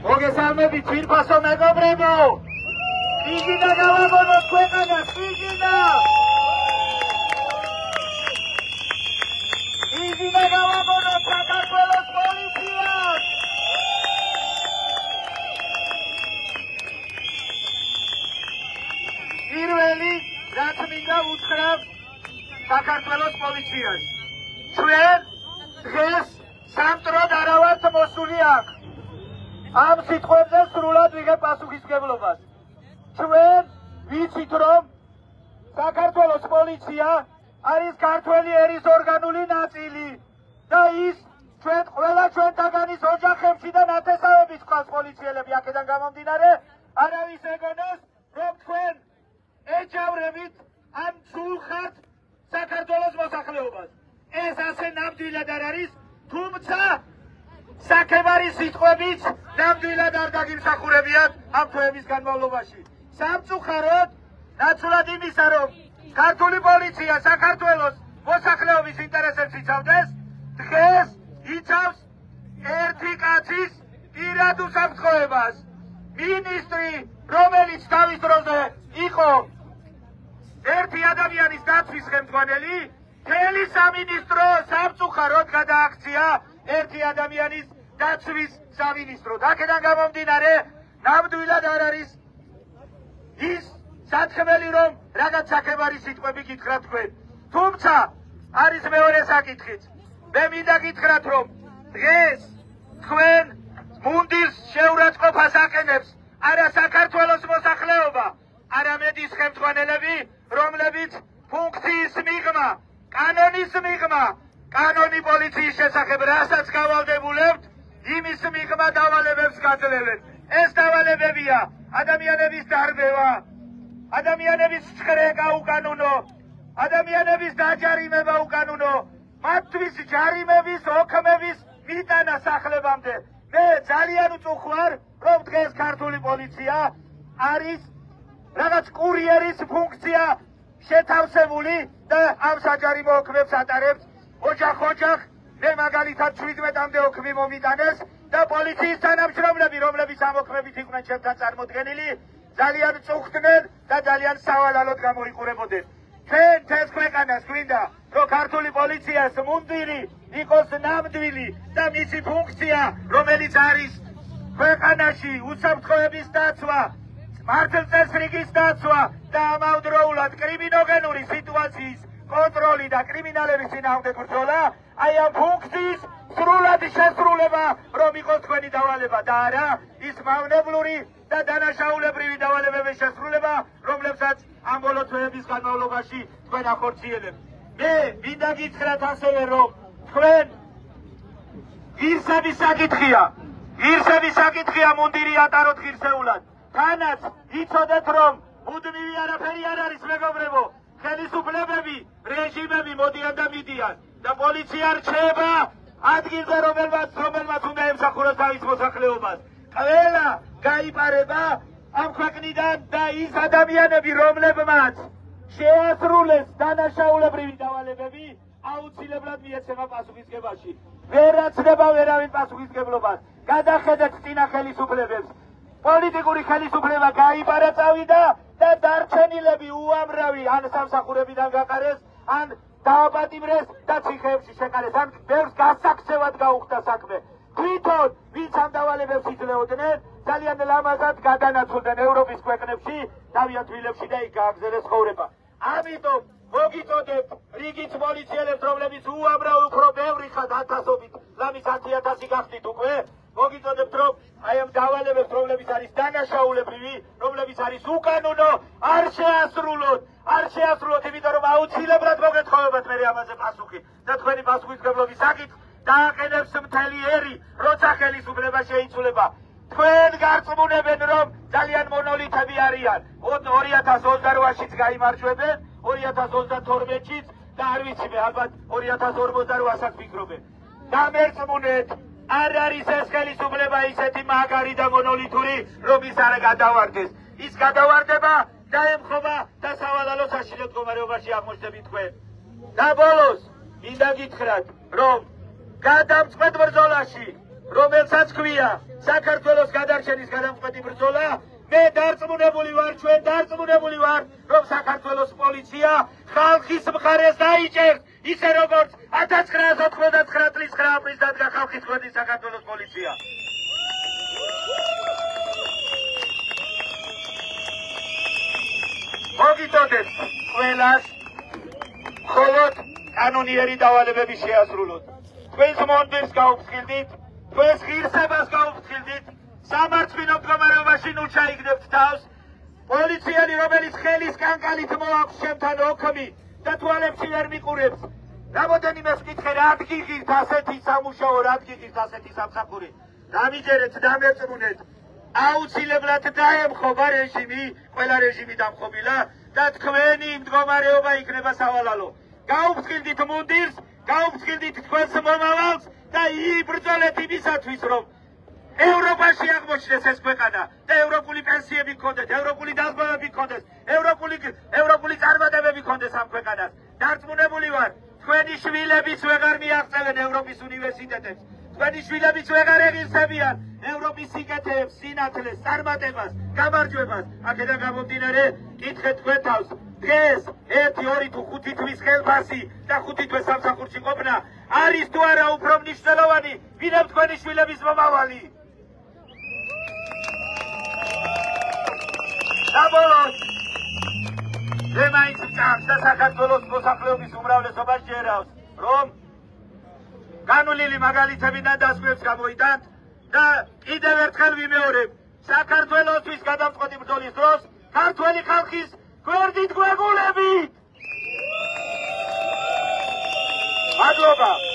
მოგესალმებით ძვირფასო მეგობრებო, იგინა გავაგონოთ ქვეყანას, იგინა გავაგონოთ საქართველოს პოლიციას. პირველი რაც მინდა უთხრა საქართველოს პოლიციას, ჩვენ დღეს სამტროდ არა ვართ მოსული აქ. ამ სიტყვებზე სრულად ვიღებ პასუხისმგებლობას. ჩვენ ვიცით, რომ საქართველოს პოლიცია არის ქართველი ერის ორგანული ნაწილი და ის ჩვენ ყველა ჩვენთაგანის ოჯახებში და ნათესავების ყავს პოლიციელები. აქედან გამომდინარე, არავის ეგონოს, რომ თქვენ ეჯავრებით ან სულხართ საქართველოს მოსახლეობას. ეს ასე ნამდვილად არ არის, თუმცა საქებარი სიტყვებიც ნამდვილად არ დაგიმსახურებიათ ამ თვეების განმავლობაში. სამწუხაროდ, ნაცვლად იმისა, რომ ქართული პოლიცია საქართველოს მოსახლეობის ინტერესებს იცავდეს, დღეს იცავს ერთი კაცის პირად უსაფრთხოებას. მინისტრი, რომელიც თავის დროზე იყო ერთი ადამიანის დაცვის ხელმძღვანელი, მთელი სამინისტრო სამწუხაროდ გადააქცია ერთი ადამიანის დაცვის სამინისტროდ. აქედან გამომდინარე, ნამდვილად არ არის ის სათხმელი, რომ რაღაც საქებარი სიტყვები გითხრათ თქვენ. თუმცა არის მეორე საკითხიც. მე მინდა გითხრათ, რომ დღეს თქვენ მუნდის შეურაცხყოფას აყენებს არა საქართველოს მოსახლეობა, არამედ ის ხელმძღვანელები, რომლებიც ფუნქციის მიღმა, კანონის მიღმა, კანონი პოლიციის შესახებ რასაც გავალდებულებთ, იმის მიღმა დავალებებს გაძლევენ. ეს დავალებებია ადამიანების დარბევა, ადამიანების ცხრეკა უკანონო, ადამიანების დაჯარიმება უკანონო, მათთვის ჯარიმების, ოქმების მიტანა სახლებამდე. მე ძალიან უწუხარ, რომ დღეს ქართული პოლიცია არის რაღაც კურიერის ფუნქცია შეთავსებული და ამ საჯარიმო ოქმებს ატარებს. ოჯახ-ოჯახ, მე მაგალითად 17-მდე ოქმი მომიტანეს და პოლიციის თანამშრომლები, რომლებიც ამ ოქმებით იყვნენ ჩემთან წარმოდგენილი, ძალიან წუხდნენ და ძალიან სავალალოდ გამოიყურებოდნენ. ჩვენ მთელს ქვეყანას გვინდა, რომ ქართული პოლიციას მუნდირი იყოს ნამდვილი და მისი ფუნქცია, რომელიც არის ქვეყანაში უსაფრთხოების დაცვა, მართლწესრიგის დაცვა და ამავდროულად კრიმინოგენური სიტუაციის კონტროლი და კრიმინალების წინააღმდეგ ბრძოლა, აი ამ ფუნქციის სრულად შესრულება, რომ იყოს თქვენი დავალება და არა ის მავნებლური და დანაშაულებრივი დავალებების შესრულება, რომლებსაც ამ ბოლო თვეების განმავლობაში თქვენ ახორციელებთ. მე მინდა გითხრათ ასევე, რომ თქვენ ღირსების საკითხია მუნდირი ატაროთ ღირსეულად. თანაც იცოდეთ, რომ მუდმივი არაფერი არ არის, მეგობრებო. ხელისუფლებები, რეჟიმები მოდიან და მიდიან და პოლიცია რჩება ადგილზე, რომელმაც უნდა ემსახუროს თავის მოსახლეობას. ყველა გაიპარება ამ ქვეყნიდან და ის ადამიანები, რომლებმაც შეასრულეს დანაშაულებრივი დავალებები, აუცილებლად მიეცემა პასუხისმგებაში. ვერ აცდება ვერავინ პასუხისმგებლობას. გადახედეთ წინა ხელისუფლებებს. პოლიტიკური ხელისუფლება გაიპარა წავიდა და დარჩენილები უამრავი ან სამსახურებიდან გაყარეს, ან დააპატიმრეს და ციხეებში შეყარეს, ან ბევრს გასაქცევად გაუხდა საქმე. თვითონ ვინც ამ დავალებებს იძლეოდნენ, ძალიან ლამაზად გადანაცვლდნენ ევროპის ქვეყნებში, თავიანთ თბილისში და იქ გააგზავნეს ცხოვრება. ამიტომ მოგიწოდებთ რიგით პოლიციელებს, რომლებიც უამრავ უფრო ბევრი ხართ, ათასობით, ლამის 10,000 გახდით უკვე, მოგიწოდებთ, რომ აი ამ დავალებებს, რომლებიც არის დანაშაულებრივი, რომლებიც არის უკანონო, არ შეასრულოთ, იმიტომ რომ აუცილებლად მოგეთხოვებათ მე ამაზე პასუხი და თქვენი პასუხისმგებლობის საკითხს დააყენებს მთელი ერი, როცა ხელისუფლება შეიცვლება. თქვენ გარწმუნებენ, რომ ძალიან მონოლითები არიან. 2028-შიც გაიმარჯვებენ, 2032-შიც და არ ვიცი მე, ალბათ 2048-საც ფიქრობენ. დამერწმუნეთ, არ არის ეს ხელისუფლება ისეთი მაგარი და მონოლითური, რომ ის არ გადავარდეს. ის გადავარდება დაემხობა და სავალალო საშინელ მდგომარეობაში აღმოჩნდებით თქვენ. და ბოლოს მინდა გითხრათ, რომ გადამწყვეტ ბრძოლაში, რომელსაც ქვია საქართველოს გადარჩენის გადამწყვეტი ბრძოლა. მე დარწმუნებული ვარ, ჩვენ დარწმუნებული ვარ, რომ საქართველოს პოლიცია ხალხის მხარეს დაიჭერს, ისე როგორც 1999 წლის 9 აპრილს დადგა ხალხის გვერდის საქართველოს პოლიცია. მოგიტოდეთ ყველას მხოლოდ კანონიერი დავალებები შეასრულოთ. თქვენს მონდირს გაუფრთხილდით, თქვენს ღირსებას გაუფრთხილდით, სამართლინო მდგომარეობაში ნუ ჩაიგდებთ თავს. პოლიციელი, რომელიც ხელის კანკალით მოაქვს ჩემთან ოქმი და თვალებში ვერ მიყურებს. რამოდენიმე ვკითხე, რა გიღირთ ასეთი სამუშაო, რა გიღირთ ასეთი სამსახური. დამიჯერეთ, დამერწმუნეთ. აუცილებლად დაემხობა რეჟიმი, ყველა რეჟიმი დამხობილა და თქვენი მდგომარეობა იქნება სავალალო. გაუფრთხილდით მუნდირს, გაუფრთხილდით თქვენს მომავალს და იბრძოლეთ იმისათვის, რომ ევროპაში აღმოჩნდეს ეს ქვეყანა და ევროპული პენსიები გქონდეთ, ევროპული დაზღვევები გქონდეთ, ევროპული წარმატებები გქონდეს ამ ქვეყანას. დარწმუნებული ვარ, თქვენი შვილებიც ვეღარ მიაღწევენ ევროპის უნივერსიტეტებს. თქვენი შვილებიც ვეღარ ეღირსებიან ევროპის სიკეთეებს, სინათლეს, წარმატებას, გამარჯვებას. აქედან გამომდინარე, კითხეთ თქვენ თავს. დღეს 1, 2 თუ 5 თვის ხელფასი და 5 თვე სამსახურში ყოფნა არის თუ არა უფრო მნიშვნელოვანი, ვინმე თქვენი შვილების მომავალი. საბოლოოდ მე მაინც ვჭამს და საქართველოს მოსახლეობის უმრავლესობას ჯერავს, რომ განვლილი მაგალითებიდან დასკვნებს გამოიტანთ და კიდევ ერთხელ ვიმეორებ, საქართველოსთვის გადამწყვეტი ბრძოლის დროს ქართველი ხალხის გვერდით გვეგულებით. მადლობა.